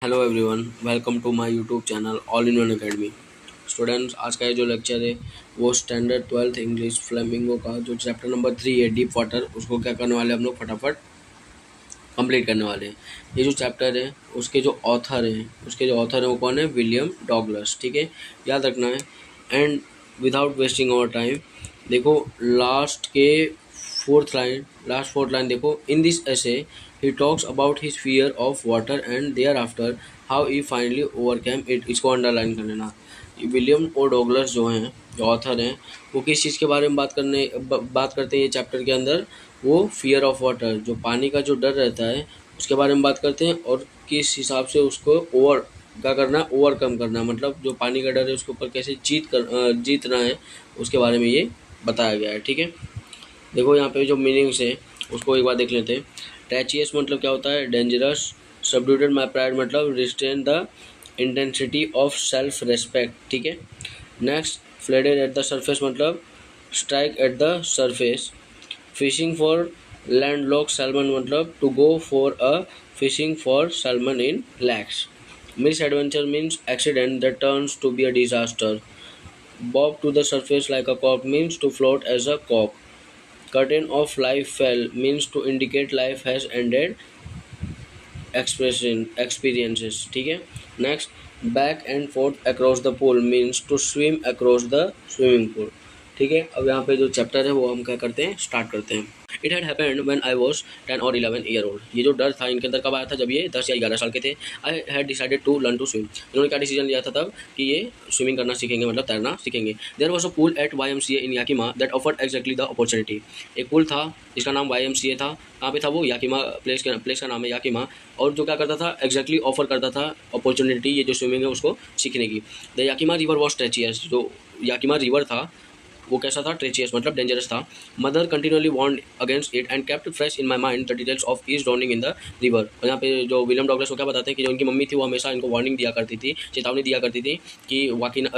Hello everyone, welcome to my YouTube channel all in one academy. Students, आज का ये जो लेक्चर है वो स्टैंडर्ड 12th इंग्लिश फ्लेमिंगो का जो चैप्टर नंबर 3 है डीप वाटर, उसको क्या करने वाले हम लोग फटाफट कंप्लीट करने वाले हैं। ये जो चैप्टर है उसके जो ऑथर हैं वो कौन है? William Douglas. ठीक है, याद रखना है। And without wasting our time, देखो लास्ट फोर्थ लाइन देखो। In this essay he talks about his fear of water and thereafter how he finally overcome it. इसको अंडरलाइन कर लेना। विलियम ओ डॉगलस जो हैं, जो ऑथर हैं, वो किस चीज़ के बारे में बात करते हैं ये चैप्टर के अंदर? वो फियर ऑफ वाटर, जो पानी का जो डर रहता है उसके बारे में बात करते हैं, और किस हिसाब से उसको ओवरकम करना, मतलब जो पानी का डर है उसके ऊपर कैसे जीतना है, उसके बारे में ये बताया गया है। ठीक है, देखो यहाँ पे जो मीनिंग्स है उसको एक बार देख लेते हैं। टैचियस मतलब क्या होता है? डेंजरस। सबड्यूटेड माई प्राइड मतलब restrain the intensity of self respect. ठीक है, next flailed at the surface मतलब strike at the surface. Fishing for landlocked salmon मतलब to go for a fishing for salmon in lakes. Misadventure means accident that turns to be a disaster. Bob to the surface like a cork means to float as a cork. Curtain of life fell means to indicate life has ended experiences. ठीक है, next back and forth across the pool means to swim across the swimming pool. ठीक है, अब यहाँ पे जो chapter है वो हम क्या करते हैं, स्टार्ट करते हैं। It had happened when I was 10 और 11 ईयर ओल्ड। ये जो डर था इनके अंदर कब आया था? जब ये 10 या 11 साल के थे। I had decided to learn to swim. इन्होंने क्या डिसीजन लिया था तब कि ये स्विमिंग करना सीखेंगे, मतलब तैरना सीखेंगे। There was a pool at YMCA in Yakima that offered exactly the opportunity. एक पूल था जिसका नाम YMCA था। कहाँ पे था वो? याकिमा प्लेस का नाम है याकिमा। और जो क्या करता था, एग्जैक्टली ऑफर करता था अपॉर्चुनिटी, ये जो स्विमिंग है उसको सीखने की। The Yakima river was treacherous. जो याकिमा रिवर था वो कैसा था? ट्रेचियस मतलब डेंजरस था। Mother continually warned against it and kept fresh in my mind the details of is drowning in the river. और यहाँ पे जो विलियम डॉगलस को क्या बताते हैं कि जो उनकी मम्मी थी वो हमेशा इनको वार्निंग दिया करती थी, चेतावनी दिया करती थी कि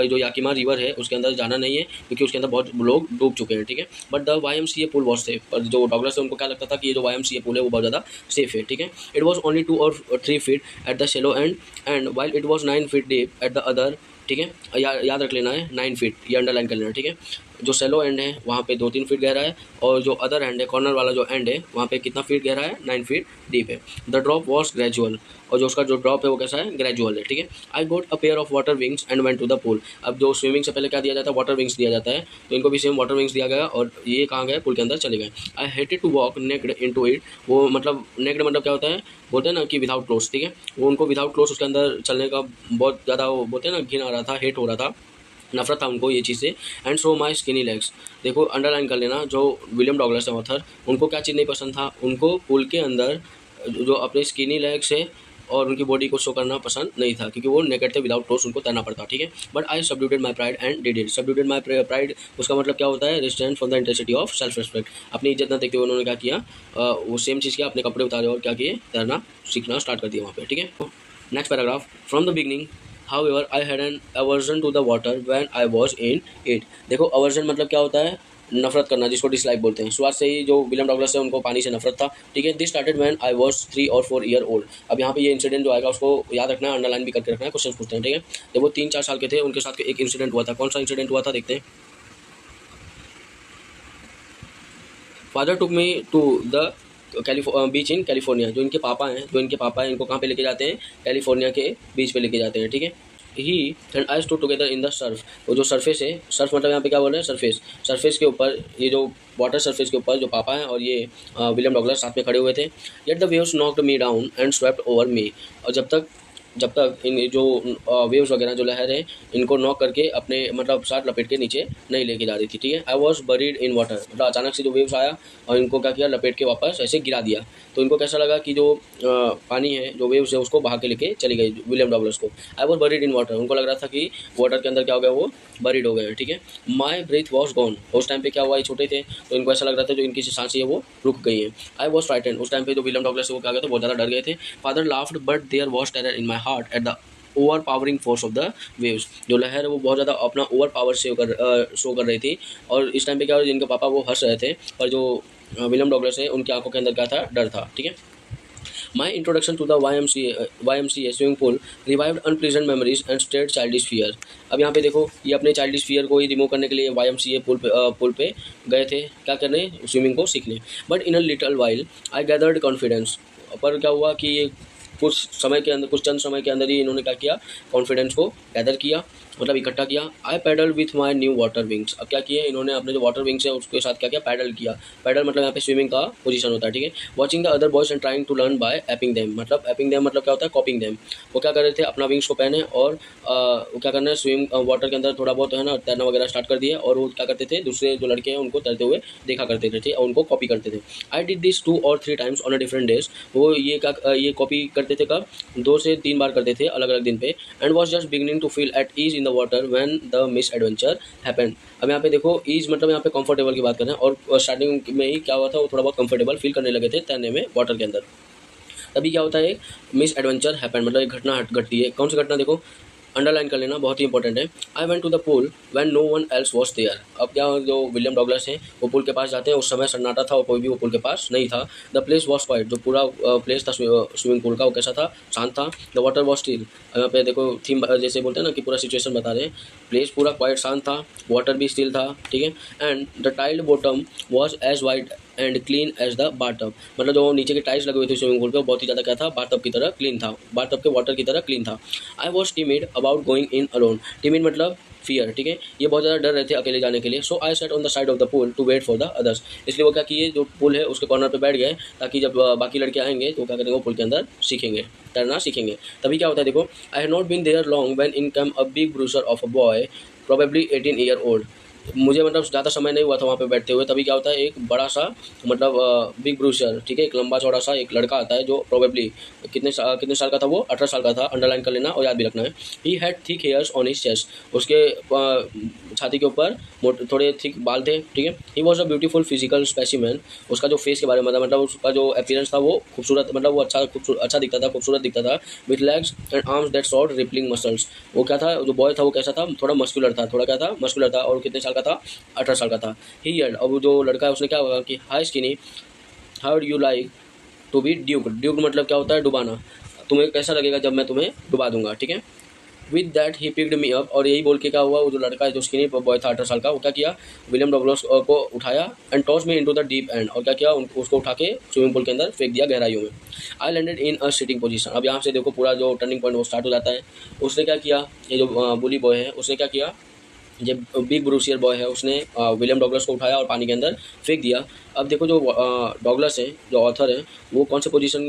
जो याकिमा रिवर है उसके अंदर जाना नहीं है, क्योंकि उसके अंदर बहुत लोग डूब चुके हैं। ठीक है, but the YMCA pool was safe. पर जो डॉगलस है उनको क्या लगता था कि ये जो YMCA पुल है वो बहुत ज़्यादा सेफ है। ठीक है, इट वॉज ओनली 2 और 3 feet at the shallow and while it was 9 feet deep at the other. ठीक है, याद रख लेना है 9 फीट, ये अंडरलाइन कर लेना। ठीक है, जो सेलो एंड है वहाँ पे 2-3 फीट गहरा है, और जो अदर एंड है, कॉर्नर वाला जो एंड है, वहाँ पे कितना फीट गहरा है? 9 फीट डीप है। द ड्रॉप वॉज ग्रेजुअल, और जो उसका जो ड्रॉप है वो कैसा है? ग्रेजुअल है। ठीक है, I got a pair of water wings and went to the pool. अब जो स्विमिंग से पहले क्या दिया जाता है? वाटर विंग्स दिया जाता है, तो इनको भी सेम वाटर विंग्स दिया गया, और ये कहाँ गए? पूल के अंदर चले गए। I hated to walk naked into it. वो मतलब नेक्ड मतलब क्या होता है? बोलते हैं ना कि विदाउट क्लोथ्स। ठीक है, वो उनको विदाउट क्लोथ्स उसके अंदर चलने का बहुत ज़्यादा वो बोलते हैं ना, घिन आ रहा था, हेट हो रहा था, नफरत था उनको ये चीज़ से। And so my skinny legs, देखो अंडरलाइन कर लेना। जो विलियम डॉगलस है ऑथर, उनको क्या चीज़ नहीं पसंद था? उनको पुल के अंदर जो अपने स्किनी लेग्स है और उनकी बॉडी को शो करना पसंद नहीं था, क्योंकि वो नेकेड थे, विदाउट क्लोथ्स उनको तैरना पड़ता। ठीक है, but I subdued my pride and did it. Subdued my pride उसका मतलब क्या होता है? Restrain from the intensity of self respect. अपनी इज्जत न देखते हुए उन्होंने क्या किया? वो सेम चीज़ किया, अपने कपड़े उतारे और क्या किए? तैरना सीखना स्टार्ट कर दिया वहाँ पे। ठीक है, next paragraph. From the beginning however I had an aversion to the water when I was in it। देखो aversion मतलब क्या होता है? नफरत करना, जिसको डिसलाइक बोलते हैं। शुरुआत से ही जो विलियम डॉगलस है उनको पानी से नफरत था। ठीक है, this started when I was 3 और 4 ईयर ओल्ड। अब यहाँ पे ये इंसिडेंट जो आएगा उसको याद रखना है, अंडरलाइन भी करके रखना है, क्वेश्चन पूछते हैं। ठीक है, जब वो 3-4 साल के थे उनके साथ एक इंसिडेंट हुआ था। कौन सा इंसिडेंट हुआ था देखते हैं। Father took me to the beach in California. जो इनके पापा हैं इनको कहाँ पे लेके जाते हैं? कैलिफोर्निया के बीच पे लेके जाते हैं। ठीक है, he and I stood together in the surf. वो जो सरफेस है, सर्फ मतलब यहाँ पे क्या बोल रहे हैं? सरफेस के ऊपर, ये जो वाटर सरफेस के ऊपर जो पापा हैं और ये विलियम डॉगलस साथ में खड़े हुए थे। Yet the waves knocked me down and swept over me. और जब तक इन जो वेव्स वगैरह जो लहर है इनको नॉक करके अपने मतलब साथ लपेट के नीचे नहीं लेके जा रही थी। ठीक है, I was buried in water, मतलब अचानक से जो वेव्स आया और इनको क्या किया? लपेट के वापस ऐसे गिरा दिया। तो इनको कैसा लगा कि जो पानी है, जो वेव्स है, उसको बहा के लेके चली गई विलियम डॉगलस को। I was buried in water, उनको लग रहा था कि वाटर के अंदर क्या हो गया? वो बरीड हो गए। ठीक है, माई ब्रीथ वॉज गॉन। उस टाइम पे क्या हुआ? ये छोटे थे तो इनको ऐसा लग रहा था जो इनकी सांसें है वो रुक गई है। आई वॉज फ्राइटेंड, उस टाइम पे जो विलियम डॉगलस है वो क्या गए थे? बहुत ज़्यादा डर गए थे। Father laughed but there was terror in my heart at the overpowering force of the waves. जो लहर है वो बहुत ज़्यादा अपना ओवर पावर शो कर रही थी, और इस टाइम पे क्या हो रहा है? जिनके पापा वो हंस रहे थे, और जो विलियम डॉगलस है उनकी आंखों के अंदर क्या था? डर था। ठीक है, my introduction to the YMCA swimming pool revived unpleasant memories and stirred childish fear. अब यहाँ पे देखो ये अपने चाइल्डिश फियर को ही रिमूव करने के लिए YMCA पुल पे गए थे क्या करने, स्विमिंग को सीखने। But in a little while I gathered confidence. पर क्या हुआ कि ये कुछ चंद समय के अंदर ही इन्होंने क्या किया, कॉन्फिडेंस को गैदर किया, मतलब इकट्ठा किया। I paddle with my new water wings. अब क्या किए इन्होंने, अपने जो वाटर विंग्स है उसके साथ क्या किया, पैडल किया। पैडल मतलब यहाँ पे स्विमिंग का पोजीशन होता है, ठीक है। Watching the other boys and trying to learn by aping them. मतलब एपिंग देम मतलब क्या होता है, कॉपिंग देम। वो क्या कर रहे थे, अपना विंग्स को पहने और वो क्या करना है, स्विम वाटर के अंदर थोड़ा बहुत है ना तैरना वगैरह स्टार्ट कर दिए, और वो क्या करते थे, दूसरे जो लड़के हैं उनको तैरते हुए देखा करते थे और उनको कॉपी करते थे। I did this 2 or 3 times on a different days. वो ये कॉपी करते थे कब, 2 से 3 बार करते थे अलग अलग दिन पे। And was just beginning to feel at ease in the water when the misadventure happened. अब यहाँ पे देखो ईज मतलब यहाँ पे कंफर्टेबल की बात कर रहे हैं, और स्टार्टिंग में ही क्या हुआ था, वो थोड़ा बहुत कंफर्टेबल फील करने लगे थे तैरने में वाटर के अंदर। तभी क्या होता है, मिस एडवेंचर हैपेंड मतलब एक घटना घटती है। कौन सी घटना, देखो अंडरलाइन कर लेना, बहुत ही इंपॉर्टेंट है। I went to the pool when no one else was there. अब क्या, जो विलियम डॉगलस हैं वो पूल के पास जाते हैं, उस समय सन्नाटा था और कोई भी वो पूल के पास नहीं था। द प्लेस वॉज क्वाइट, जो पूरा प्लेस था स्विमिंग पूल का वो कैसा था, शांत था। द वाटर वॉज स्टिल, यहाँ पे देखो थीम जैसे बोलते हैं ना कि पूरा सिचुएशन बता रहे हैं, प्लेस पूरा क्वाइट शांत था, वाटर भी स्टिल था, ठीक है। And the tiled bottom was as white and clean as the bathtub. मतलब जो नीचे के टाइल्स लगे हुए थे स्विमिंग पूल पे, बहुत ही ज़्यादा क्या था, बाथटब की तरह क्लीन था, बाथटब के वाटर की तरह क्लीन था। I was timid about going in alone. Timid मतलब फियर, ठीक है, ये बहुत ज़्यादा डर रहे थे अकेले जाने के लिए। So I set on the side of the pool to wait for the others. इसलिए वो क्या किए, जो पूल है उसके कॉर्नर पे बैठ गए, ताकि जब बाकी लड़के आएंगे तो क्या करेंगे, वो पूल के अंदर सीखेंगे, तैरना सीखेंगे। तभी क्या होता है, देखो I had not been there long when in came a big bruiser of a boy probably 18 year old. मुझे मतलब ज़्यादा समय नहीं हुआ था वहाँ पे बैठते हुए, तभी क्या होता है, एक बड़ा सा मतलब बिग ब्रूसर, ठीक है, एक लंबा चौड़ा सा एक लड़का आता है जो प्रोबेबली कितने साल का था, वो 18 साल का था, अंडरलाइन कर लेना और याद भी रखना है। He had thick hairs on his chest, उसके छाती के ऊपर थोड़े थिक बाल थे, ठीक है। He was a beautiful physical specimen. उसका जो फेस के बारे में मतलब उसका जो अपीयरेंस था वो खूबसूरत, मतलब वो अच्छा दिखता था, खूबसूरत दिखता था। With legs and arms that shot rippling muscles. वो क्या था, जो बॉय था वो कैसा था, थोड़ा मस्कुलर था, थोड़ा क्या था, मस्कुलर था। और कितने साल का था, 18 साल का था। ही यर्ड, अब जो लड़का है उसने क्या हुआ कि hi skinny, how do you like to be ducked. Ducked मतलब क्या होता है, डुबाना। तुम्हें कैसा लगेगा जब मैं तुम्हें डुबा दूंगा, ठीक है। With that he picked me up, और यही बोल के क्या हुआ, वो जो लड़का है जो स्किनी बॉय था 18 साल का, वो क्या किया, विलियम डगलस को उठाया and toss me into the deep and, और क्या किया, उसको उठा के स्विमिंग पूल के अंदर फेंक दिया गहराइयों में। I landed in a sitting position. अब यहाँ से देखो पूरा जो टर्निंग पॉइंट वो स्टार्ट हो जाता है। उसने क्या किया, ये जो बुली बॉय है उसने क्या किया, जब बिग ब्रूसियर बॉय है उसने विलियम डॉगलस को उठाया और पानी के अंदर फेंक दिया। अब देखो जो डॉगलस है, जो ऑथर है, वो कौन से पोजीशन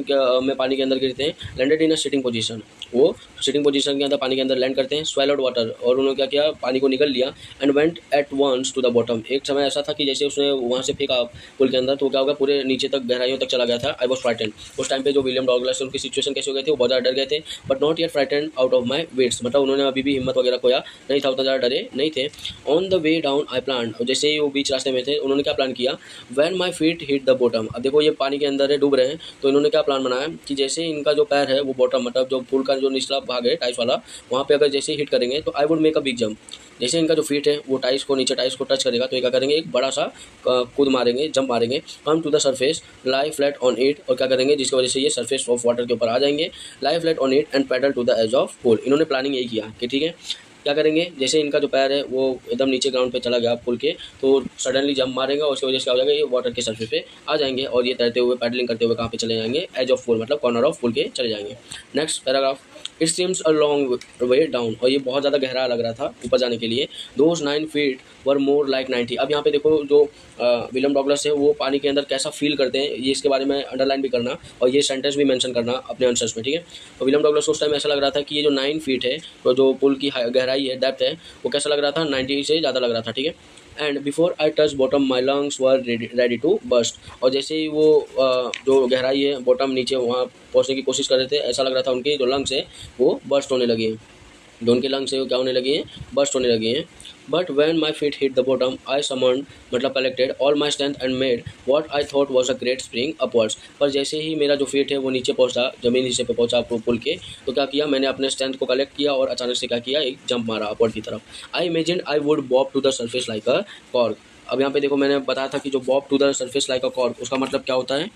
में पानी के अंदर गिरते हैं, landed in a sitting position. वो सिटिंग पोजीशन के अंदर पानी के अंदर लैंड करते हैं। स्वेलोड वाटर, और उन्होंने क्या किया, पानी को निगल लिया। And went at once to the bottom. एक समय ऐसा था कि जैसे उसने वहाँ से फेंका पुल के अंदर, तो क्या होगा, पूरे नीचे तक गहराइयों तक चला गया था। I was frightened. उस टाइम पे जो विलियम डॉगलस है उनकी सिचुएशन कैसे हो गई थी, वो बहुत ज़्यादा डर गए थे। But not yet frightened out of my wits, मतलब उन्होंने अभी भी हिम्मत वगैरह खोया नहीं था, उतना ज़्यादा डरे नहीं थे। On the way down I plan, जैसे ही वो बीच रास्ते में थे उन्होंने क्या प्लान किया, when my feet hit the bottom. अब देखो ये पानी के अंदर है, डूब रहे हैं, तो इन्होंने क्या प्लान बनाया कि जैसे इनका जो पैर है वो बॉटम मतलब जो पूल का जो निचला भाग है टाइस वाला, वहाँ पे अगर जैसे हिट करेंगे तो I would make a big jump. जैसे इनका जो फीट है वो टाइस को नीचे टाइस को टच करेगा तो ये क्या करेंगे, एक बड़ा सा कूद मारेंगे, जंप मारेंगे। Come to the surface, lie flat on it, और क्या करेंगे, जिसकी वजह से ये सरफेस ऑफ वाटर के ऊपर आ जाएंगे। Lie flat on it and paddle to the edge of pool. इन्होंने प्लानिंग यही किया कि ठीक है, क्या करेंगे, जैसे इनका जो पैर है वो एकदम नीचे ग्राउंड पे चला गया पुल के, तो सडनली जंप मारेंगे और उसकी वजह से क्या हो जाएगा, ये वाटर के सरफेस पे आ जाएंगे और ये तैरते हुए पैडलिंग करते हुए कहाँ पे चले जाएंगे, एज ऑफ पुल मतलब कॉर्नर ऑफ पुल के चले जाएंगे। Next paragraph, it seems a long way down, और ये बहुत ज़्यादा गहरा लग रहा था ऊपर जाने के लिए। Those 9 feet were more like 90। अब यहाँ पे देखो जो विलियम डॉगलस है वो पानी के अंदर कैसा फील करते हैं, ये इसके बारे में अंडरलाइन भी करना और ये सेंटेंस भी मेंशन करना अपने आंसर्स में, ठीक है। तो विलियम डॉगलस को उस टाइम ऐसा लग रहा था कि ये जो 9 फीट है, तो जो पुल की गहराई है, डेप्थ है, वो कैसा लग रहा था, 90 से ज़्यादा लग रहा था, ठीक है। And before I touch bottom my lungs were ready to burst, और जैसे ही वो जो गहराई है बॉटम नीचे वहाँ पहुँचने की कोशिश कर रहे थे, ऐसा लग रहा था उनकी जो लंग्स है वो बर्स्ट होने लगे हैं, जो उनके लंग्स है वो क्या होने लगी हैं, बर्स्ट होने लगे हैं। But when my feet hit the bottom I summoned मतलब collected all my strength and made what I thought was a great spring upwards. पर जैसे ही मेरा जो फीट है वो नीचे पहुंचा, जमीन हिस्से पे पहुंचा पुल के, तो क्या किया, मैंने अपने स्ट्रेंथ को कलेक्ट किया और अचानक से क्या किया, एक जंप मारा अपवर्ड की तरफ। I imagine I would bob to the surface like a cork. अब यहाँ पे देखो मैंने बताया था कि जो bob to the surface like a cork, उसका मतलब क्या होता है,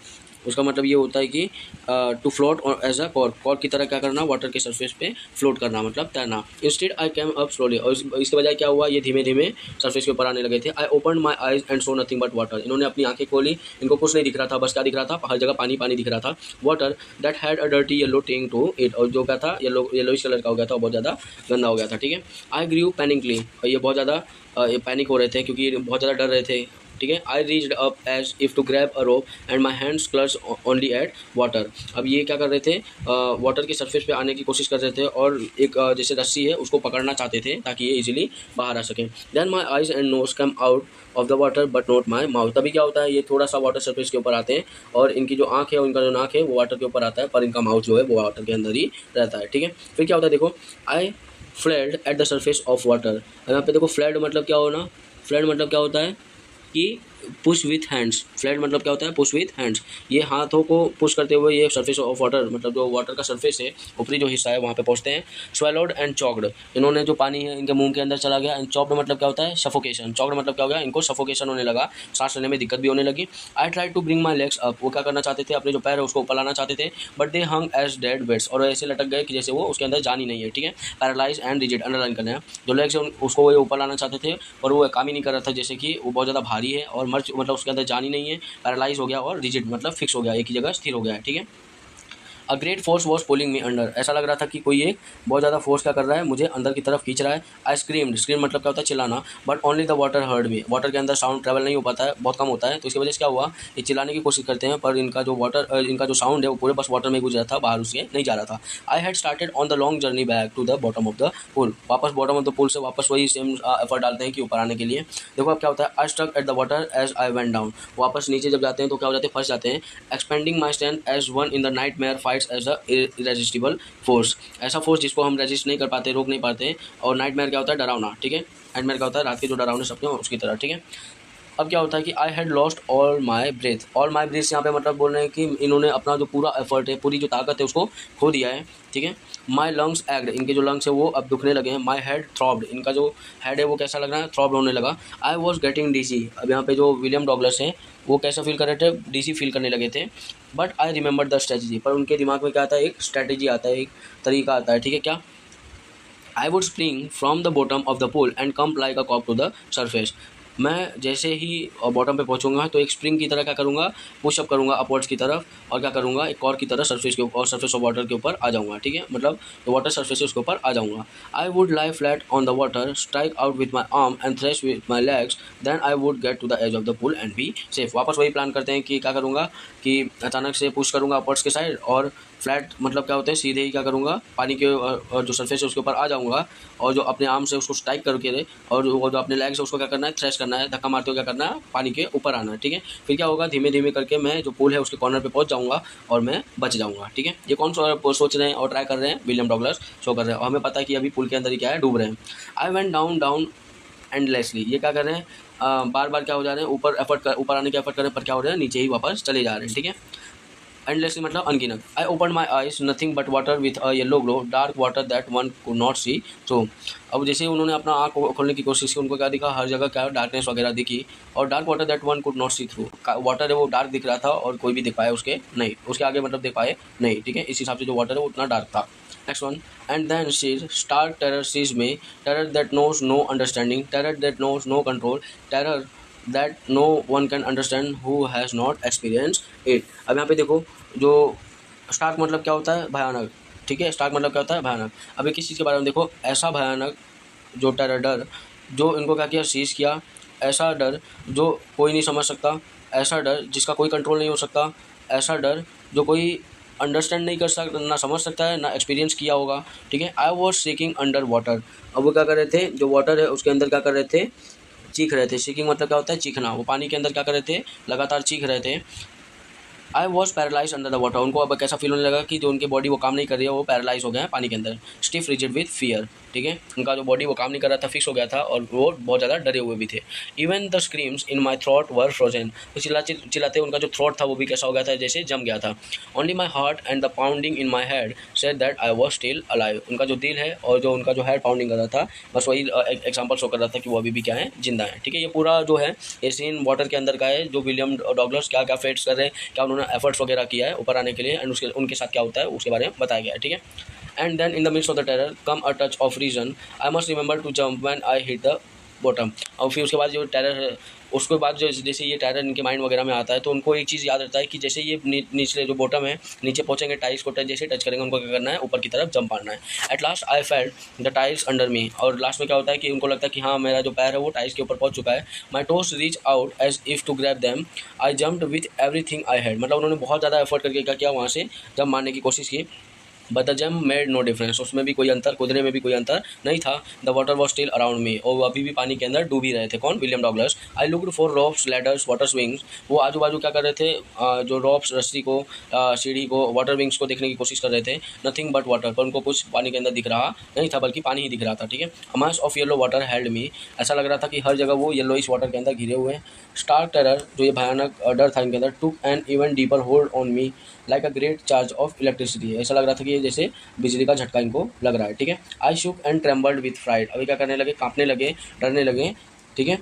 उसका मतलब ये होता है कि टू फ्लोट और एज अ कॉर्क की तरह क्या करना, वाटर के सरफेस पे फ्लोट करना, मतलब तैरना। Instead I came up slowly, और इसके बजाय क्या हुआ, ये धीमे धीमे सरफेस के ऊपर आने लगे थे। आई open my eyes and so nothing but water, इन्होंने अपनी आंखें खोली, इनको कुछ नहीं दिख रहा था, बस क्या दिख रहा था, हर जगह पानी पानी दिख रहा था। Water that had a dirty yellow टिंग टू इट, और जो क्या था येलोइश कलर का हो गया था, बहुत ज़्यादा गंदा हो गया था। ठीक है। आई ग्रीव पैनिकली, और ये बहुत ज़्यादा पैनिक हो रहे थे क्योंकि बहुत ज़्यादा डर रहे थे। ठीक है। I reached up as if to grab a rope and my hands clutch only at water, अब ये क्या कर रहे थे, वाटर की सरफेस पे आने की कोशिश कर रहे थे और एक जैसे रस्सी है उसको पकड़ना चाहते थे ताकि ये इजीली बाहर आ सकें। Then my eyes and nose come out of the water but not my mouth, तभी क्या होता है, ये थोड़ा सा वाटर सरफेस के ऊपर आते हैं और इनकी जो आँख है और इनका जो नाक है वो वाटर के ऊपर आता है, पर इनका माउथ जो है वो वाटर के अंदर ही रहता है। ठीक है। फिर क्या होता है, देखो, I flailed at the surface of water, यहाँ पे देखो फ्लैड मतलब क्या होना, फ्लैड मतलब क्या होता है कि पुश विथ हैंड्स, फ्लैट मतलब क्या होता है, पुश विथ हैंड्स, ये हाथों को पुश करते हुए ये सरफेस ऑफ वाटर, मतलब जो वाटर का सरफेस है, ऊपरी जो हिस्सा है वहाँ पे पहुँचते हैं। स्वेलोड एंड चॉक्ड, इन्होंने जो पानी है इनके मुंह के अंदर चला गया। एंड चॉक्ड मतलब क्या होता है, सफोकेशन, चॉक्ड मतलब क्या हो गया, इनको सफोकेशन होने लगा, सांस लेने में दिक्कत भी होने लगी। I try to bring my legs up, वो क्या करना चाहते थे, अपने जो पैर है उसको ऊपर लाना चाहते थे, but they hung as dead weights, और ऐसे लटक गए कि जैसे वो उसके अंदर जान ही नहीं है। ठीक है। पैरालाइज एंड रिजिड, अंडरलाइन करना है, जो लेग्स है उसको वो ऊपर लाना चाहते थे और वो काम ही नहीं कर रहा था, जैसे कि वो बहुत ज़्यादा भारी है और मर्च मतलब उसके अंदर जान ही नहीं है, पैरालाइज हो गया, और रिजिड मतलब फिक्स हो गया, एक ही जगह स्थिर हो गया है। ठीक है। A great force was pulling me under, ऐसा लग रहा था कि कोई एक बहुत ज़्यादा फोर्स क्या कर रहा है, मुझे अंदर की तरफ खींच रहा है। आई स्क्रीम्ड, स्क्रीम मतलब क्या होता है, चिल्लाना, but only the water heard me, water के अंदर साउंड ट्रैवल नहीं हो पाता है, बहुत कम होता है, तो इसकी वजह से क्या हुआ, ये चिल्लाने की कोशिश करते हैं पर इनका जो वाटर इनका जो साउंड है वो पूरे बस वाटर में गुजरा था, बाहर उसके नहीं जा रहा था। I had started on the long journey back to the bottom of the pool, वापस बॉटम ऑफ द पुल से वापस वही सेम एफर्ट डालते हैं कि ऊपर आने के लिए। देखो अब क्या होता है, I stuck at the water as I went down, वापस नीचे जब जाते हैं तो क्या हो जाते हैं, फंस जाते हैं। Expending my strength as one in the nightmare fights as a irresistible force, ऐसा फोर्स जिसको हम रेजिस्ट नहीं कर पाते, रोक नहीं पाते। और नाइटमेयर क्या होता है, डरावना। ठीक है। नाइटमेयर क्या होता है, रात के जो डरावने सपने हो उसकी तरह। ठीक है। अब क्या होता है कि I had lost all my breath, all my breath यहाँ पे मतलब बोल रहे हैं कि इन्होंने अपना जो पूरा एफर्ट है, पूरी जो ताकत है उसको खो दिया है। ठीक है। माई लंग्स एक्ड, इनके जो लंग्स है वो अब दुखने लगे हैं। माई हेड थ्रॉब्ड, इनका जो हेड है वो कैसा लग रहा है, थ्रॉब्ड होने लगा। आई वॉज गेटिंग डीजी, अब यहाँ पे जो विलियम डॉगलस हैं वो कैसा फील कर रहे थे, डीसी फील करने लगे थे। But I remember the strategy, पर उनके दिमाग में क्या आता है, एक स्ट्रेटजी आता है, एक तरीका आता है। ठीक है। क्या, I would spring from the bottom of the pool and come like a कॉक टू द सरफेस, मैं जैसे ही बॉटम पे पहुंचूंगा तो एक स्प्रिंग की तरह क्या करूंगा, पुशअप करूंगा अपवर्ड्स की तरफ, और क्या करूंगा, एक कॉर्क की तरह सरफेस के ऊपर और सरफेस ऑफ वाटर के ऊपर आ जाऊंगा। ठीक है। मतलब जो वाटर सरफेस है उसके ऊपर आ जाऊंगा। I would lie flat on the water, strike out with my arm and thrash with my legs, then I would get to the edge of the pool and be safe. वापस वही plan करते हैं कि क्या करूँगा कि अचानक से पुश करूँगा अपवर्ड्स के साइड, और फ्लैट मतलब क्या होता है, सीधे ही क्या करूँगा, पानी के और जो सरफेस है उसके ऊपर आ जाऊँगा, और जो अपने आर्म से उसको स्ट्राइक करके दे, और वो जो अपने लेग्स है उसको क्या करना है, थ्रेश करना है, धक्का मारते हुए क्या करना है, पानी के ऊपर आना है। ठीक है। फिर क्या होगा, धीमे धीमे करके मैं जो पूल है उसके कॉर्नर पे पहुंच जाऊंगा और मैं बच जाऊंगा। ठीक है। ये कौन सोच रहे हैं और ट्राई कर रहे हैं, विलियम डॉगलस शो कर रहे हैं, और हमें पता है कि अभी पुल के अंदर ही क्या है, डूब रहे हैं। आई वेंट डाउन डाउन एंडलेसली, ये क्या कर रहे हैं, बार बार क्या हो जा रहे हैं, ऊपर आने के एफर्ट कर रहे हैं, पर क्या हो रहे हैं, नीचे ही वापस चले जा रहे हैं। ठीक है। एंडलेसली मतलब अनगिनत। I open my eyes, nothing but water with a yellow glow, dark water that one could not see through. अब जैसे ही उन्होंने अपना आँख खोलने की कोशिश की, उनको क्या दिखा, हर जगह क्या डार्कनेस वगैरह दिखी, और dark water that one could not see through, water है वो डार्क दिख रहा था और कोई भी दिख पाए उसके नहीं, उसके आगे मतलब देख पाए नहीं। ठीक है। इस हिसाब से जो वाटर है वो उतना डार्क था। Next one, and then sheer stark terror seized me, terror that knows no understanding, terror that knows no control, terror that no one can understand who has not experience it. अब यहाँ पे देखो, जो Stark मतलब क्या होता है, भयानक। ठीक है। स्टार्क मतलब क्या होता है, भयानक। अभी किस चीज़ के बारे में देखो, ऐसा भयानक जो टेरर, डर जो इनको क्या किया, सीज किया, ऐसा डर जो कोई नहीं समझ सकता, ऐसा डर जिसका कोई कंट्रोल नहीं हो सकता, ऐसा डर जो कोई अंडरस्टैंड नहीं कर सकता, ना समझ सकता है, ना एक्सपीरियंस किया होगा। ठीक है। I was seeking under water, अब वो क्या कर रहे थे, जो वाटर है उसके अंदर क्या कर रहे थे, चीख रहे थे। सीकिंग मतलब क्या होता है, चीखना, वो पानी के अंदर क्या कर रहे थे, लगातार चीख रहे थे। I was paralyse under the water, उनको अब कैसा फील होने लगा कि जो उनकी बॉडी वो काम नहीं कर रही है, वो पैरालाइज हो गए हैं पानी के अंदर। स्टिफ रिजिड विथ फियर, ठीक है, उनका जो बॉडी वो काम नहीं कर रहा था, फिक्स हो गया था, और वो बहुत ज़्यादा डरे हुए भी थे। Even the screams in my throat were frozen, तो चिल्लाते उनका जो थ्रोट था वो भी कैसा हो गया था, जैसे जम गया था। Only my heart and the pounding in my head said that I was still alive, उनका जो दिल है और जो उनका जो हेड पाउंडिंग कर रहा था, बस वही एग्जाम्पल शो कर रहा था कि वो अभी भी क्या है, जिंदा है। ठीक है। ये पूरा जो है ये सीन वाटर के अंदर का है, जो विलियम डॉगलस क्या क्या फेट्स कर रहे हैं, क्या उन्होंने उन्होंने एफर्ट्स वगैरह किया है ऊपर आने के लिए, एंड उसके उनके साथ क्या होता है उसके बारे में बताया गया है, ठीक है। And then in the midst of the terror come a touch of reason, I must remember to jump when I hit the bottom. और फिर उसके बाद जो टेरर है उसके बाद जो जैसे ये टेरर इनके माइंड वगैरह में आता है तो उनको एक चीज़ याद रहता है कि जैसे ये नीचे जो बॉटम है नीचे पहुंचेंगे, टाइल्स को जैसे टच करेंगे उनको क्या करना है, ऊपर की तरफ जंप मारना है। At last I felt the tiles under मी, और लास्ट में क्या होता है कि उनको लगता है कि हाँ मेरा जो पैर है वो टाइल्स के ऊपर पहुंच चुका है। My toes reach out as if to grab them, I jumped with everything I had, मतलब उन्होंने बहुत ज़्यादा एफर्ट करके क्या किया, वहाँ से जंप मारने की कोशिश की। But the jump made no difference, उसमें भी कोई अंतर, कूदने में भी कोई अंतर नहीं था। The water was still around me, और वो अभी भी पानी के अंदर डूब ही रहे थे। कौन? William Douglas. I looked for ropes, ladders, water swings, वो आजू बाजू क्या कर रहे थे, जो रोप्स रस्सी को, सीढ़ी को, वाटर विंग्स को देखने की कोशिश कर रहे थे। नथिंग बट वाटर, पर उनको कुछ पानी के अंदर दिख रहा नहीं था, बल्कि पानी ही दिख रहा था, ठीक है। A mass of yellow water held me, ऐसा लग रहा था कि हर जगह वो येलोइश वाटर के अंदर घिरे हुए हैं। स्टार्क टेरर, जो ये भयानक डर था इनके अंदर, took an even deeper hold on me like a great charge of electricity, ऐसा लग रहा था कि ये जैसे बिजली का झटका इनको लग रहा है, ठीक है। आई शुक एंड ट्रेम्बल्ड विथ फ्राइड, अभी क्या करने लगे, कांपने लगे, डरने लगे, ठीक है।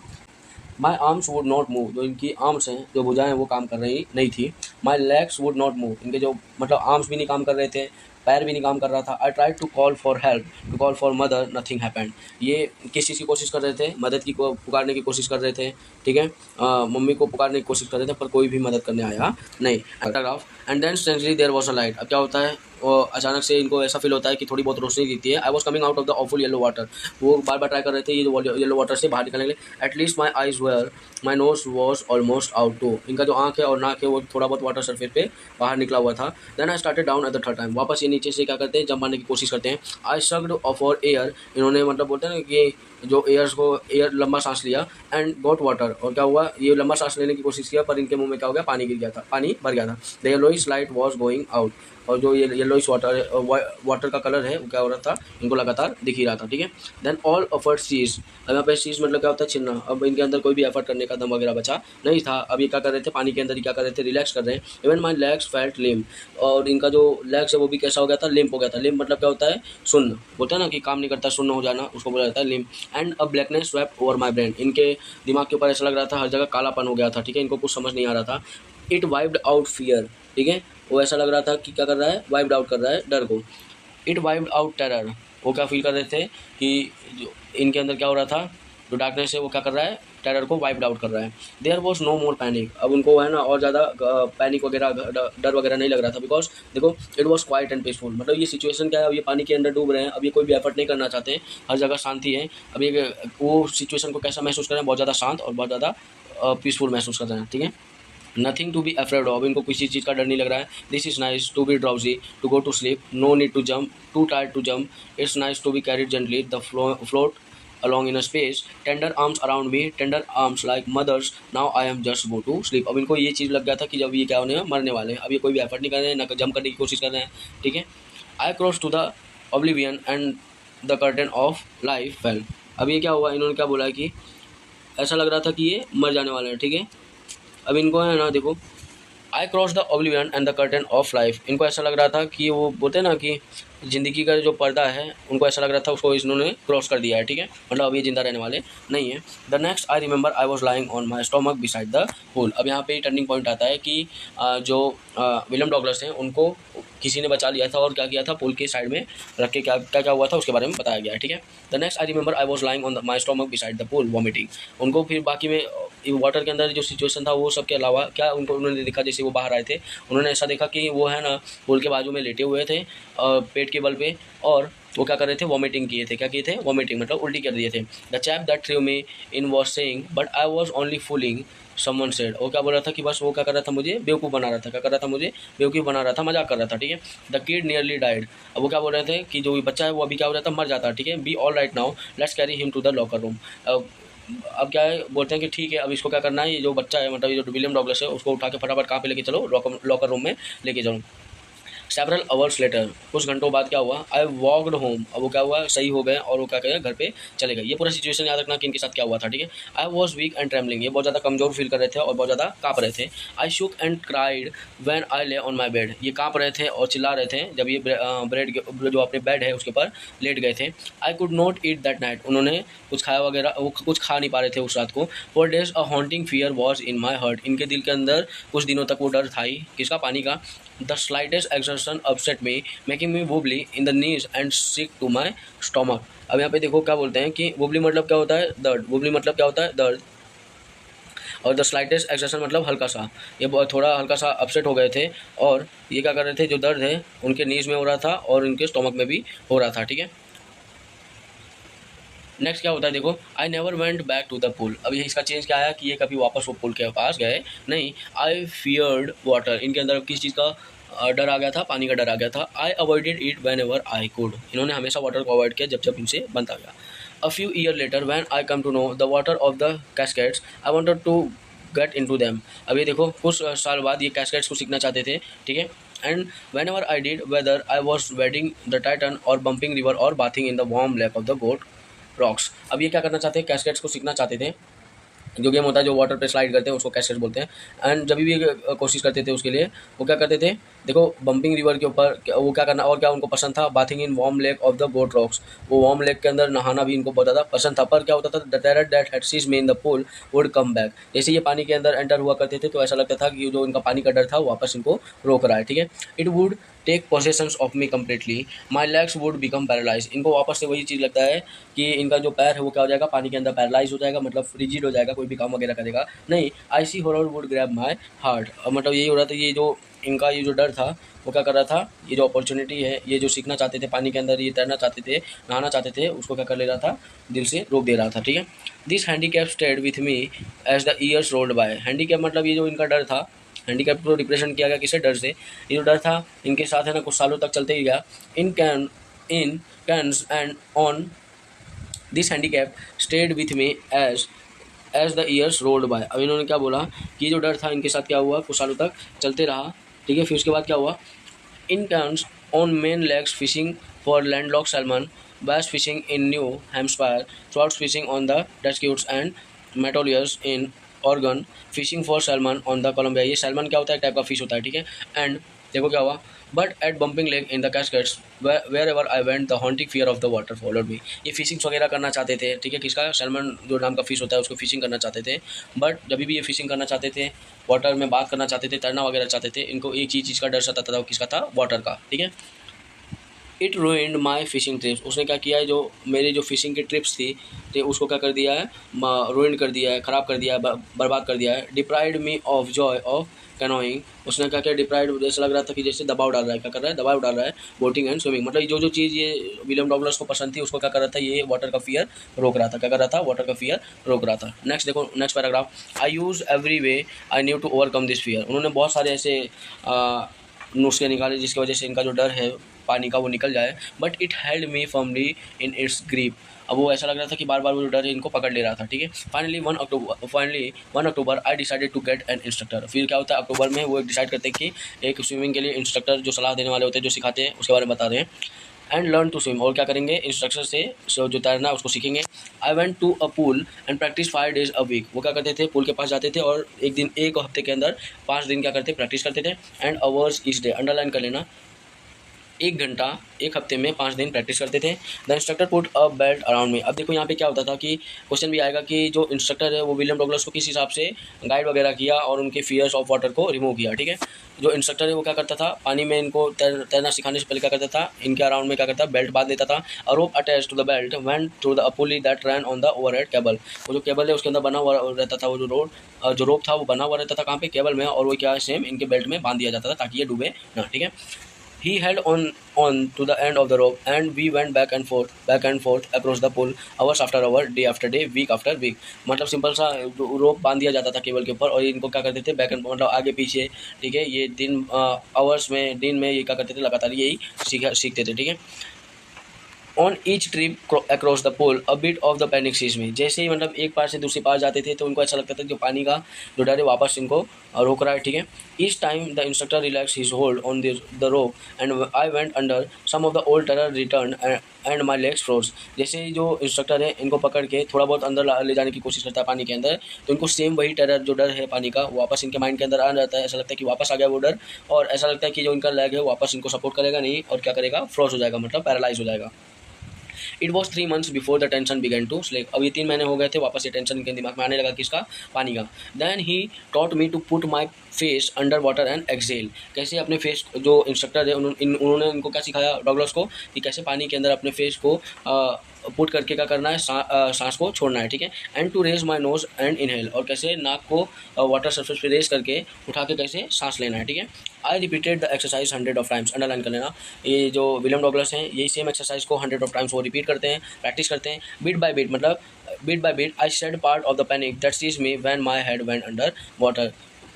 My arms would not move, जो इनकी आर्म्स हैं, जो भुजाएं हैं, वो काम कर रही नहीं थी। माई लेग्स वुड नॉट मूव, इनके जो मतलब आर्म्स भी नहीं काम कर रहे थे, पैर भी नहीं काम कर रहा था। I try to call for help, to call for mother, nothing happened, ये किस चीज़ की कोशिश कर रहे थे, मदद की पुकारने की कोशिश कर रहे थे, ठीक है। मम्मी को पुकारने की कोशिश कर रहे थे, पर कोई भी मदद करने आया नहीं। Paragraph and then strangely there was a light, अब क्या होता है, और अचानक से इनको ऐसा फील होता है कि थोड़ी बहुत रोशनी दिखती है। I was coming out of the awful yellow water, वो बार बार ट्राई कर रहे थे ये जो येलो वाटर से बाहर निकलने के लिए। At least my eyes were, my nose was almost out too, इनका जो आँख है और नाक है वो थोड़ा बहुत वाटर सरफेस पे बाहर निकला हुआ था। Then I started down at the third time, वापस ये नीचे से क्या करते हैं, जंप मारने की कोशिश करते हैं। आई सक्ड फॉर एयर, इन्होंने मतलब बोलते हैं ना कि जो एयर लंबा सांस लिया, एंड गॉट वाटर, और क्या हुआ, ये लंबा सांस लेने की कोशिश किया, पर इनके मुंह में क्या हो गया, पानी गिर गया था, पानी भर गया था। The yellowish light was going out, और जो ये येलोइश वाटर का कलर है वो क्या हो रहा था, इनको लगातार दिख ही रहा था, ठीक है। देन ऑल एफर्ट सीज, अब यहाँ पे सीज मतलब क्या होता है, छिन्ना, अब इनके अंदर कोई भी एफर्ट करने का दम वगैरह बचा नहीं था। अब ये क्या कर रहे थे, पानी के अंदर ही क्या कर रहे थे, रिलैक्स कर रहे हैं। इवन माई लेग्स फेल्ट लिम, और इनका जो लेग्स है वो भी कैसा हो गया था, लिम्प हो गया था। लिम्प मतलब क्या होता है, सुन्न, बोलता है ना कि काम नहीं करता, सुन्न हो जाना, उसको बोला जाता है limp. And a blackness swept over my brain, इनके दिमाग के ऊपर ऐसा लग रहा था हर जगह कालापन हो गया था, ठीक है, इनको कुछ समझ नहीं आ रहा था। इट वाइप्ड आउट फियर, ठीक है, वो ऐसा लग रहा था कि क्या कर रहा है, वाइप्ड आउट कर रहा है डर को। इट वाइप्ड आउट टेरर, वो क्या फील कर रहे थे कि जो इनके अंदर क्या हो रहा था, जो डार्कनेस है वो क्या कर रहा है, टेरर को वाइप्ड आउट कर रहा है। There was no more panic, अब उनको है ना और ज़्यादा पैनिक वगैरह डर वगैरह नहीं लग रहा था, बिकॉज देखो it was quiet and peaceful, मतलब ये सिचुएशन क्या है, अब ये पानी के अंदर डूब रहे हैं, अब ये कोई भी एफर्ट नहीं करना चाहते, हर जगह शांति है। अब ये वो सिचुएशन को कैसा महसूस कर रहे हैं, बहुत ज़्यादा शांत और बहुत ज़्यादा पीसफुल महसूस कर रहे हैं, ठीक है। Nothing to be afraid of, इनको किसी चीज़ का डर नहीं लग रहा है। This is nice to be drowsy, to go to sleep, no need to jump, too tired to jump, it's nice to be carried gently, the float along in a space, tender arms around me, tender arms like mothers, now I am just go to sleep। अब इनको ये चीज़ लग गया था कि जब ये क्या होने मरने वाले हैं, अब ये कोई भी एफर्ट नहीं कर रहे हैं, ना जंप करने की कोशिश कर रहे हैं, ठीक है। I cross to the oblivion and the curtain of life fell, अब ये क्या हुआ, इन्होंने क्या बोला कि ऐसा लग रहा था कि ये मर जाने वाले हैं, ठीक है। अब इनको है ना देखो, I cross the oblivion and the curtain of life, इनको ऐसा लग रहा था कि वो बोलते हैं ना कि ज़िंदगी का जो पर्दा है, उनको ऐसा लग रहा था उसको इन्होंने क्रॉस कर दिया है, ठीक है, मतलब अब ये जिंदा रहने वाले नहीं है। The next I remember I was lying on my stomach beside the pool, अब यहाँ पे टर्निंग पॉइंट आता है कि जो विलियम डॉगलस हैं उनको किसी ने बचा लिया था और क्या किया था, पूल के साइड में रख के क्या क्या क्या हुआ था उसके बारे में बताया गया है, ठीक है। The next I remember I was lying on my stomach beside the pool vomiting, उनको फिर बाकी में वाटर के अंदर जो सिचुएशन था वो सब के अलावा क्या उनको उन्होंने देखा, जैसे वो बाहर आए थे उन्होंने ऐसा देखा कि वो है ना पूल के बाजू में लेटे हुए थे पेट के बल पे, और वो क्या कर रहे थे, वॉमिटिंग किए थे, क्या किए थे, वॉमिटिंग मतलब उल्टी कर दिए थे। The chap that through me in was saying but I was only fooling someone said, वो क्या बोल रहा था कि बस वो क्या कर रहा था, मुझे बेवकूफ़ बना रहा था, क्या कर रहा था, मुझे बेवकूफ़ बना रहा था, मजाक कर रहा था, ठीक है। द किड नियरली डाइड, अब वो क्या बोल रहे थे कि जो बच्चा है वो अभी क्या हो रहा था, मर जाता, ठीक है। Be all right now, let's carry him to the locker room, अब क्या है, बोलते हैं कि ठीक है अब इसको क्या करना है, ये जो बच्चा है मतलब ये जो विलियम डॉगलस है उसको उठा के फटाफट कहाँ पे लेके चलो, लॉकर रूम में लेके चलो। सेवरल अवर्स लेटर, कुछ घंटों बाद क्या हुआ, आई वॉकड होम, अब वो क्या हुआ, सही हो गए और वो क्या करें, घर पे चले गए। ये पूरा सिचुएशन याद रखना कि इनके साथ क्या हुआ था, ठीक है। I was weak and trembling, ये बहुत ज़्यादा कमजोर फील कर रहे थे और बहुत ज़्यादा काँप रहे थे। आई शुक एंड क्राइड व्हेन आई ले ऑन माई बेड, ये काँप रहे थे और चिल्ला रहे थे जब ये ब्रेड जो अपने बेड है उसके ऊपर लेट गए थे। I could not eat that night, उन्होंने कुछ खाया वगैरह, वो कुछ खा नहीं पा रहे थे उस रात को। For days a haunting fear was in my heart, इनके दिल के अंदर कुछ दिनों तक वो डर था ही, किसका, पानी का। The slightest exertion upset me making me wobbly in the knees and sick to my stomach. अब यहाँ पे देखो क्या बोलते हैं कि वुबली मतलब क्या होता है, दर्द, वुबली मतलब क्या होता है, दर्द, और द स्लाइटेस्ट एक्सर्शन मतलब हल्का सा, ये थोड़ा हल्का सा अपसेट हो गए थे और ये क्या कर रहे थे, जो दर्द है उनके नीज में हो रहा था और उनके स्टोमक में भी हो रहा था, ठीक है। नेक्स्ट क्या होता है देखो, I never went back to the pool, अब ये इसका चेंज क्या आया कि ये कभी वापस वो पूल के पास गए नहीं। आई फियर्ड वाटर, इनके अंदर किस चीज़ का डर आ गया था, पानी का डर आ गया था। I avoided it whenever I could, इन्होंने हमेशा वाटर को अवॉइड किया जब जब इनसे बनता गया। A few year later when I come to know the water of the Cascades I wanted to get into them, अब ये देखो कुछ साल बाद ये कैस्केड्स को सीखना चाहते थे, ठीक है। And whenever I did whether I was wading the Tieton और बम्पिंग रिवर और bathing in the warm lake of the Goat Rocks, अब ये क्या करना चाहते हैं, कैस्केड्स को सीखना चाहते थे, जो गेम होता है जो वाटर पे स्लाइड करते हैं उसको कैस्केड बोलते हैं। एंड जब भी ये कोशिश करते थे उसके लिए वो क्या करते थे, देखो बम्पिंग रिवर के ऊपर वो क्या करना, और क्या उनको पसंद था, bathing in warm lake of the Goat Rocks, वो वार्म लेक के अंदर नहाना भी इनको बहुत ज़्यादा पसंद था। पर क्या होता था, the terror that had seized me in the pool would come back, जैसे ये पानी के अंदर एंटर हुआ करते थे तो ऐसा लगता था कि जो इनका पानी का डर था वो वापस इनको रोक रहा है, ठीक है। It would take possessions of me completely my legs would become paralysed, इनको वापस से वही चीज़ लगता है कि इनका जो पैर है वो क्या हो जाएगा, पानी के अंदर पैरालाइज हो जाएगा, मतलब रिजिड हो जाएगा, कोई भी काम वगैरह करेगा नहीं। I see horror would grab my heart, मतलब यही हो रहा था, ये जो इनका ये जो डर था वो क्या कर रहा था, ये जो अपॉर्चुनिटी है, ये जो सीखना चाहते थे पानी के अंदर, ये तैरना चाहते थे, नहाना चाहते थे, उसको क्या कर ले रहा था, दिल से रोक दे रहा था, ठीक है। This handicap stayed with me as the years rolled by, handicap मतलब ये जो इनका डर था, हैंडीकैप को रिप्रेजेंट किया गया किससे, डर से, ये जो डर था इनके साथ है ना कुछ सालों तक चलते ही गया। In cans and on this handicap stayed with me as the years rolled by, अब इन्होंने क्या बोला कि जो डर था इनके साथ क्या हुआ, कुछ सालों तक चलते रहा, ठीक है। फिर उसके बाद क्या हुआ, in cans on Maine legs fishing for landlocked salmon, bass fishing in New Hampshire, trout fishing on the Deschutes and Metolius in Oregon, fishing for salmon on the Columbia, ये सैल्मन क्या होता है, एक टाइप का fish होता है, ठीक है। एंड देखो क्या हुआ, but at Bumping lake in the Cascades wherever I went the haunting fear of the water followed me, ये फिशिंग्स वगैरह करना चाहते थे, ठीक है, किसका, सैल्मन जो नाम का फिश होता है उसको फिशिंग करना चाहते थे। बट जब भी ये फिशिंग करना चाहते थे, वाटर में बात करना चाहते थे, तैरना वगैरह चाहते थे, इनको एक चीज़ का डर सताता था, वो किसका था, वाटर का, ठीक है। It ruined my fishing trips, उसने क्या किया है, जो मेरी जो फिशिंग की ट्रिप्स थी तो उसको क्या कर दिया है, रूइंड कर दिया है, ख़राब कर दिया है, बर्बाद कर दिया है। Deprived me of Joy of canoeing, उसने क्या किया, डिप्राइड जैसे लग रहा था कि जैसे दबाव डाल रहा है, क्या कर रहा है, दबाव डाल रहा है, बोटिंग एंड स्विमिंग, मतलब जो जो चीज़ ये विलियम डॉगलस को पसंद थी उसको क्या कर रहा था, ये वाटर का फियर रोक रहा था, क्या कर रहा था, वाटर का फियर रोक रहा था। नेक्स्ट देखो, next paragraph, I use every way I knew to overcome this fear, उन्होंने बहुत सारे ऐसे नुस्खे निकाले जिसकी वजह से इनका जो डर है पानी का वो निकल जाए। But it held me firmly in its grip, अब वो ऐसा लग रहा था कि बार बार वो जो डर है इनको पकड़ ले रहा था, ठीक है। Finally 1 October I decided to get an instructor, फिर क्या होता है, अक्टूबर में वो डिसाइड करते हैं कि एक स्विमिंग के लिए इंस्ट्रक्टर जो सलाह देने वाले होते हैं, जो सिखाते हैं उसके बारे में बता रहे हैं। एंड लर्न टू स्विम, और क्या करेंगे, इंस्ट्रक्टर से जो तैरना है उसको सीखेंगे। I went to a pool and practice 5 days a week, वो क्या करते थे, पूल के पास जाते थे और एक हफ्ते के अंदर 5 दिन क्या करते, प्रैक्टिस करते थे। And hours each day, underline कर लेना, 1 घंटा एक हफ्ते में 5 दिन प्रैक्टिस करते थे। The instructor put a belt around में, अब देखो यहाँ पे क्या होता था कि क्वेश्चन भी आएगा कि जो इंस्ट्रक्टर है वो विलियम डॉगलस को किस हिसाब से गाइड वगैरह किया और उनके फियर्स ऑफ वाटर को रिमूव किया, ठीक है। जो इंस्ट्रक्टर है वो क्या करता था, पानी में इनको तैरना सिखाने से पहले क्या करता था, इनके अराउंड में क्या करता, बेल्ट बांध देता था। A rope attach to the belt went through the pulley that run on the overhead cable, वो जो केबल है उसके अंदर बना हुआ रहता था, वो जो रोप था वो बना हुआ रहता था कहाँ पे, केबल में, और वो क्या सेम इनके बेल्ट में बांध दिया जाता था ताकि ये डूबे ना, ठीक है। He held on to the end of the rope, and we went back and forth across the pool, hours after hour, day after day, week after week. मतलब सिंपल सा रोप बांध दिया जाता था केबल के ऊपर और इनको क्या करते थे, बैक एंड मतलब आगे पीछे, ठीक है। ये दिन में ये क्या करते थे, लगातार यही सीखते थे, ठीक है। On each trip across the pool a bit of the panic seize me, जैसे ही मतलब एक पार से दूसरी पार जाते थे तो उनको ऐसा लगता था जो पानी का जो डर है वापस इनको रोक रहा है, ठीक है। Each time the instructor relax his hold on the rope and I went under, some of the old terror return and my legs froze. जैसे ही जो इंस्ट्रक्टर है इनको पकड़ के थोड़ा बहुत अंदर ले जाने की कोशिश करता है पानी के अंदर, तो इनको सेम वही टेरर जो डर है पानी का वापस इनके माइंड के अंदर आ जाता है। ऐसा लगता है कि वापस आ गया वो डर, और ऐसा लगता है कि जो इनका लेग है वापस इनको सपोर्ट करेगा नहीं और क्या करेगा, फ्रोज हो जाएगा, मतलब पैरालाइज हो जाएगा। It was 3 months before the tension began to slack. अब ये 3 महीने हो गए थे, वापस ये टेंशन इनके दिमाग में आने लगा किसका, पानी का। Then he taught me to put my face under water and exhale. कैसे अपने फेस, जो इंस्ट्रक्टर है उन्होंने इनको क्या सिखाया डॉगलर्स को, कि कैसे पानी के अंदर अपने फेस को पुट करके क्या करना है, सांस को छोड़ना है, ठीक है। And to raise my nose and inhale, और कैसे नाक को वाटर सरफेस पे रेज करके उठा के कैसे सांस लेना है, ठीक है। I repeated the exercise 100 of times, underline कर लेना। ये जो विलियम डॉगलस हैं यही सेम एक्सरसाइज को 100 of times वो रिपीट करते हैं, प्रैक्टिस करते हैं। बिट बाय बिट, मतलब bit by bit I shed part of the panic that seize me when my head went under water.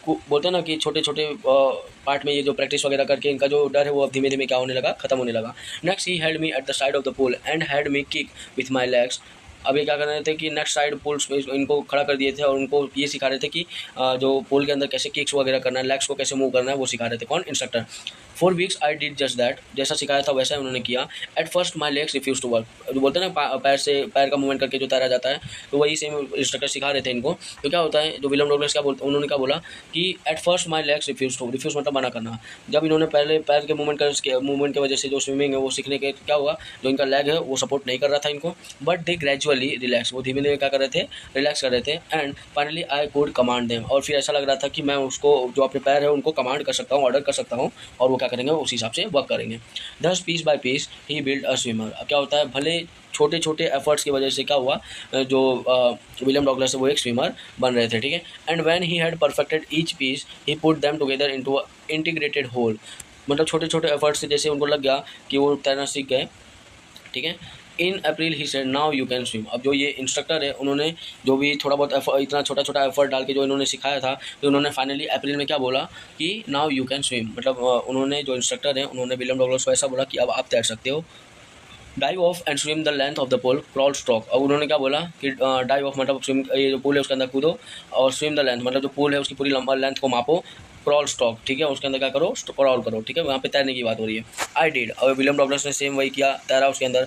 बोलते हैं ना कि छोटे छोटे पार्ट में ये जो प्रैक्टिस वगैरह करके इनका जो डर है वो अब धीमे धीमे क्या होने लगा, खत्म होने लगा। Next he held me at the side of the pool and had me kick with my legs. अब ये क्या कर रहे थे कि नेक्स्ट साइड पूल्स में इनको खड़ा कर दिए थे और उनको ये सिखा रहे थे कि जो पूल के अंदर कैसे किक्स वगैरह करना है, लेग्स को कैसे मूव करना है, वो सिखा रहे थे। कौन, instructor. 4 weeks I did just that, जैसा सिखाया था वैसा ही उन्होंने किया। At first my legs refuse to work, जो बोलते हैं ना पैर से पैर का मूवमेंट करके जो तैरा जाता है, तो वही सेम इंस्ट्रक्टर सिखा रहे थे इनको। तो क्या होता है, जो विलियम डॉगलस क्या बोलते, उन्होंने क्या बोला कि at first my legs refuse to, refuse मतलब मना करना। जब इन्होंने पहले पैर के मूवमेंट की वजह से जो स्विमिंग है वो सीखने के क्या हुआ, जो इनका लेग है वो सपोर्ट नहीं कर रहा था इनको, बट दे ग्रेजुअली रिलैक्स, वो धीमे धीमे क्या कर रहे थे, रिलैक्स कर रहे थे। And finally I could command them, और फिर ऐसा लग रहा था कि मैं उसको जो अपने पैर है उनको कमांड कर सकता हूँ, ऑर्डर कर सकता हूँ, और वो क्या करेंगे उस हिसाब से वर्क करेंगे। Thus piece by piece he build a swimmer. अब क्या होता है, भले छोटे छोटे एफर्ट्स की वजह से क्या हुआ, जो विलियम डॉगलस है वो एक स्विमर बन रहे थे, ठीक है। And when he had perfected each piece he put them together into a integrated whole. मतलब छोटे छोटे एफर्ट्स से जैसे उनको लग गया कि वो तैरना सीख गए, ठीक है। In April he said now you can swim. अब जो ये इंस्ट्रक्टर है उन्होंने जो भी थोड़ा बहुत इतना छोटा छोटा एफर्ट डाल के जो इन्होंने सिखाया था, तो उन्होंने फाइनली अप्रैल में क्या बोला कि नाउ यू कैन स्विम, मतलब उन्होंने जो इंस्ट्रक्टर है उन्होंने विलियम डॉगलस को ऐसा बोला कि अब आप तैर सकते हो। Dive off and swim the length of the pool crawl stroke. अब उन्होंने क्या बोला कि डाइव ऑफ मतलब स्विम, ये जो पूल है उसके अंदर कूदो, और स्विम द लेंथ मतलब जो पूल है उसकी पूरी लंबा लेंथ को मापो, क्रॉल स्टॉक, ठीक है, उसके अंदर क्या करो, क्रॉल करो, ठीक है, वहाँ पे तैरने की बात हो रही है। आई डिड, और विलियम डॉगलस ने सेम वही किया, तैरा उसके अंदर।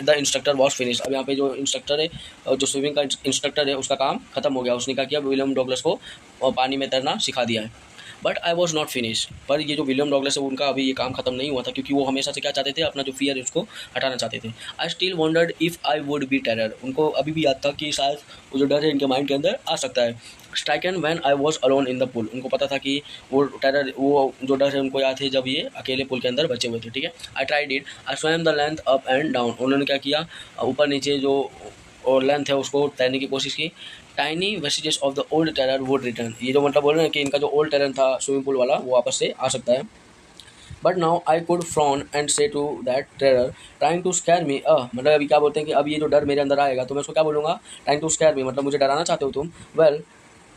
The instructor was finish. अब यहाँ पे जो इंस्ट्रक्टर है, जो स्विमिंग का इंस्ट्रक्टर है, उसका काम खत्म हो गया। उसने क्या किया, विलियम डॉगलस को पानी में तैरना सिखा दिया है। But I was not finish, पर ये जो विलियम डॉगलस है उनका अभी ये काम खत्म नहीं हुआ था, क्योंकि वो हमेशा से क्या चाहते थे, अपना जो फियर है उसको हटाना चाहते थे। I still wondered if I would be terror. उनको अभी भी याद था कि शायद वो जो डर है इनके माइंड के अंदर आ सकता है। Stricken when I was alone in the pool. उनको पता था कि वो टेरर, वो जो डर है उनको याद है जब ये अकेले पूल के अंदर बचे हुए थे, ठीक है। I tried it, I swam the length up and down. उन्होंने क्या किया, ऊपर नीचे जो और लेंथ है उसको तैरने की कोशिश की। Tiny vestiges of the old terror would return. ये जो मतलब बोल रहे हैं कि इनका जो ओल्ड टेरर था स्विमिंग पूल वाला वो वापस से आ सकता है। But now I could frown and say to that terror trying to scare me. मतलब अभी क्या बोलते हैं कि अब ये जो डर मेरे अंदर आएगा तो मैं उसको क्या बोलूँगा, ट्राइंग टू स्कैर मी, मतलब मुझे डराना चाहते हो तुम। Well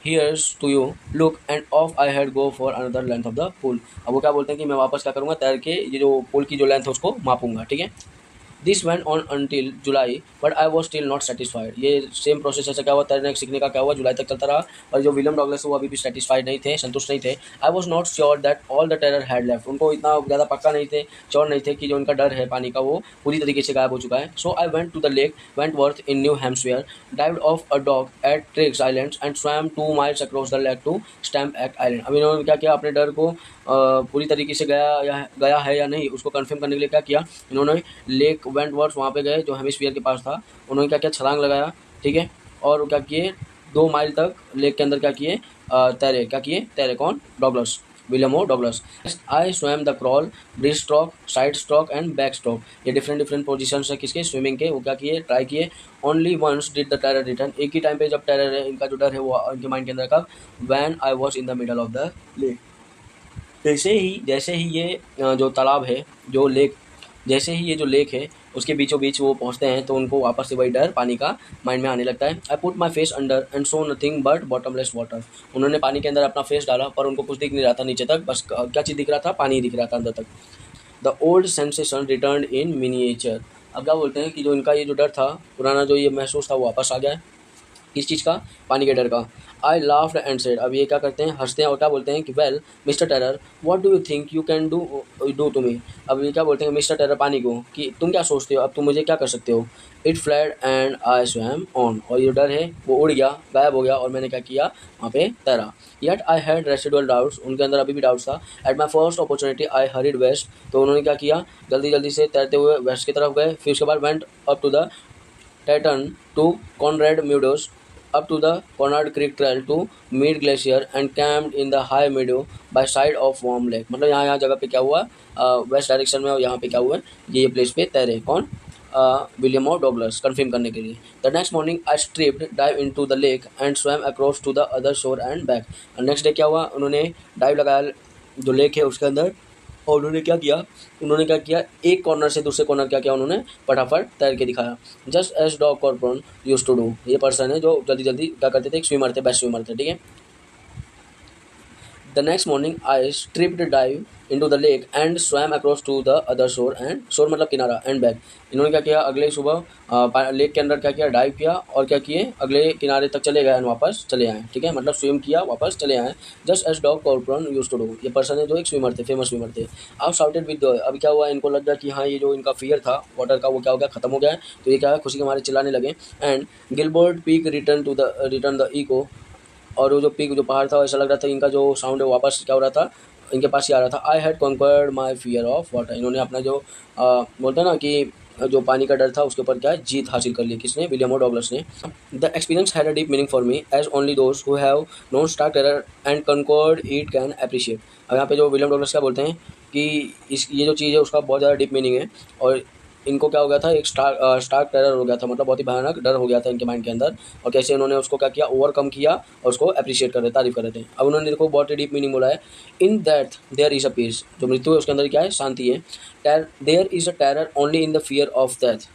here's to you look and off I had go for another length of the pool. अब वो क्या बोलते हैं कि मैं वापस क्या करूँगा, तैर के ये जो पूल की जो लेंथ है उसको मापूंगा, ठीक है। This went on until July but I was still not satisfied. ये सेम प्रोसेस ऐसा क्या हुआ, तैरने सीखने का क्या हुआ, जुलाई तक चलता रहा, और जो विलियम डॉगलस वो अभी भी सेटिस्फाइड नहीं थे, संतुष्ट नहीं थे। I was not sure that all the terror had left. उनको इतना ज़्यादा पक्का नहीं थे, श्योर नहीं थे कि जो उनका डर है पानी का वो पूरी तरीके से गायब हो चुका है। So I went to the lake Wentworth in New Hampshire, dived off a dock at Triggs islands and swam 2 miles across the lake to Stamp Act island. अब इन्होंने क्या किया, अपने डर को पूरी तरीके से गया है या नहीं उसको कंफर्म करने के लिए क्या किया, इन्होंने लेक वेंटवर्थ वहाँ पे गए जो हेमिस्फीयर के पास था। उन्होंने क्या किया, छलांग लगाया, ठीक है, और क्या किए, 2 माइल तक लेक के अंदर क्या किए, तैरे। कौन, Douglas, William O Douglas. I swam the crawl, breast stroke, side stroke and back stroke. ये डिफरेंट पोजीशन है किसके, स्विमिंग के। वो क्या किए, ट्राई किए। Only once did the terror return. एक ही टाइम पे जब टेरर है, इनका जो डर है वो इनके माइंड के अंदर कब, when I was in the middle of the lake. जैसे ही ये जो तालाब है, जो लेक, जैसे ही ये जो लेक है उसके बीचों बीच वो पहुंचते हैं तो उनको वापस से वही डर पानी का माइंड में आने लगता है। I put my face under and so nothing but bottomless water. उन्होंने पानी के अंदर अपना फेस डाला पर उनको कुछ दिख नहीं रहा था नीचे तक, बस क्या चीज़ दिख रहा था, पानी दिख रहा था अंदर तक। The old sensation return in miniature. अब क्या बोलते हैं कि जो इनका ये जो डर था, पुराना जो ये महसूस था, वो वापस आ गया है। किस चीज़ का? पानी के डर का। आई लाफ्ड एंड सेड, अब ये क्या करते हैं, हंसते हैं और क्या बोलते हैं कि well mister terror what do you think you can do to me. अब ये क्या बोलते हैं मिस्टर टेरर पानी को, कि तुम क्या सोचते हो, अब तुम मुझे क्या कर सकते हो। It fled and I swum on, और ये डर है वो उड़ गया, गायब हो गया, और मैंने क्या किया, वहाँ पे तैरा। Yet I had residual doubts, उनके अंदर अभी भी डाउट्स था। At my first opportunity I hurried west, तो उन्होंने क्या किया, जल्दी जल्दी से तैरते हुए वेस्ट की तरफ गए। फिर उसके बाद went up to the Titan to Conrad Meadows, up to the Conrad Creek Trail to Mead Glacier and camped in the high meadow by side of Warm Lake। मतलब यहाँ जगह पे क्या हुआ, वेस्ट डायरेक्शन में, और यहाँ पे क्या हुआ, ये प्लेस पे तैरे कौन, विलियम और डॉगलस, कन्फर्म करने के लिए। The next morning I stripped dive into the lake and swam across to the other shore and back. Next day क्या हुआ, उन्होंने डाइव लगाया जो लेक है उसके अंदर, और उन्होंने क्या किया, एक कॉर्नर से दूसरे कॉर्नर क्या किया, उन्होंने फटाफट तैर के दिखाया। जस्ट एज डॉग कॉर्पोरन यूज टू डू, ये पर्सन है जो जल्दी जल्दी क्या करते थे, एक स्विमर थे, बेस्ट स्विमर थे, ठीक है। The next morning I stripped dive into the lake and swam across to the other shore, and shore मतलब किनारा, and back। इन्होंने क्या किया, अगले सुबह लेक के अंदर क्या किया, डाइव किया, और क्या किए, अगले किनारे तक चले गए और वापस चले आए, ठीक है, मतलब स्विम किया, वापस चले आए। जस्ट एज डॉग कॉर्पोरन यूज टू डू, ये पर्सन है जो एक स्विमर थे, फेमस स्विमर थे। अब शाउटेड विद जॉय, अब क्या हुआ, इनको लग गया कि हाँ ये जो इनका फियर था वाटर का वो क्या हो गया, खत्म हो गया है, तो ये क्या है, खुशी के मारे चिल्लाने लगे। And Gilbert Peak return the echo, और वो जो पीक जो पहाड़ था, ऐसा लग रहा था इनका जो साउंड है वापस क्या हो रहा था, इनके पास ही आ रहा था। I had conquered my fear of water, इन्होंने अपना जो बोलते हैं ना कि जो पानी का डर था उसके ऊपर क्या है, जीत हासिल कर ली, किसने, विलियम और डॉगलस ने। The experience had a deep meaning for me as only those who have known stark terror and conquered it can appreciate. अब यहाँ पे जो विलियम डॉगलस क्या बोलते हैं कि इस ये जो चीज़ है उसका बहुत ज़्यादा डीप मीनिंग है, और इनको क्या हो गया था, एक स्टार्क टेरर हो गया था, मतलब बहुत ही भयानक डर हो गया था इनके माइंड के अंदर, और कैसे उन्होंने उसको क्या किया, ओवरकम किया, और उसको अप्रिशिएट कर रहे, तारीफ कर रहे थे। अब उन्होंने देखो बहुत ही डीप मीनिंग बोला है, in that there is a peace, जो मृत्यु है उसके अंदर क्या है, शांति है। There is a terror only in the fear of death,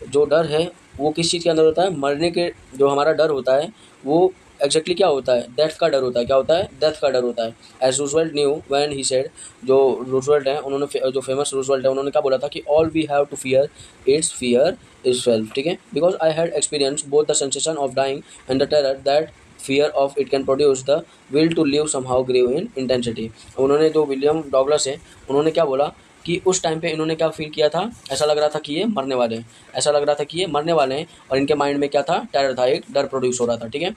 जो डर है वो किस चीज़ के अंदर होता है, मरने के, जो हमारा डर होता है वो एग्जैक्टली क्या होता है, डेथ का डर होता है, क्या होता है, डेथ का डर होता है। As Roosevelt knew when he said, जो रूजवेल्ट हैं उन्होंने, जो फेमस रूजवेल्ट है उन्होंने क्या बोला था कि all we have to fear its fear is self, ठीक है। Because I had experience both the sensation of dying and the terror that fear of it can produce the will to live somehow grew in intensity. उन्होंने, जो William Douglas है, उन्होंने क्या बोला कि उस टाइम पे इन्होंने क्या फील किया था, ऐसा लग रहा था कि ये मरने वाले हैं, ऐसा लग रहा था कि ये मरने वाले हैं, और इनके माइंड में क्या था, टेरर था, एक डर प्रोड्यूस हो रहा था, ठीक है।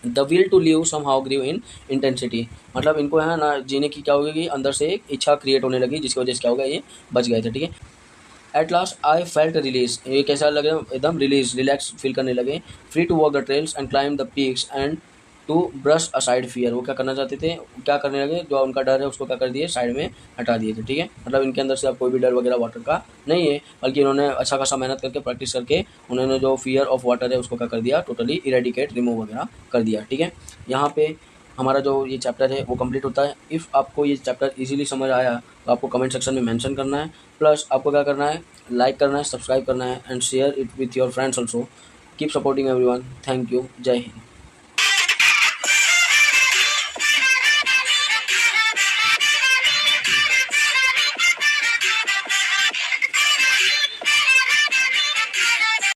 The will to live somehow grew in intensity, मतलब इनको है ना जीने की क्या होगी, अंदर से एक इच्छा क्रिएट होने लगी, जिसकी वजह से क्या होगा, ये बच गए थे, ठीक है। At last I felt release, ये कैसा लगे, एकदम रिलीज, रिलैक्स फील करने लगे। Free to walk the trails and climb the peaks and to brush aside fear, वो क्या करना चाहते थे, क्या करने लगे, जो उनका डर है उसको क्या कर दिए, साइड में हटा दिए थे, ठीक है। मतलब इनके अंदर से अब कोई भी डर वगैरह वाटर का नहीं है, बल्कि इन्होंने अच्छा खासा मेहनत करके, प्रैक्टिस करके, उन्होंने जो फियर ऑफ वाटर है उसको क्या कर दिया, टोटली इरेडिकेट, रिमूव वगैरह कर दिया, ठीक है। यहाँ पे हमारा जो ये चैप्टर है वो कंप्लीट होता है। इफ़ आपको ये चैप्टर इजीली समझ आया तो आपको कमेंट सेक्शन में मेंशन करना है, प्लस आपको क्या करना है, लाइक करना है, सब्सक्राइब करना है, and share it with your friends also. Keep supporting everyone, thank you, जय हिंद।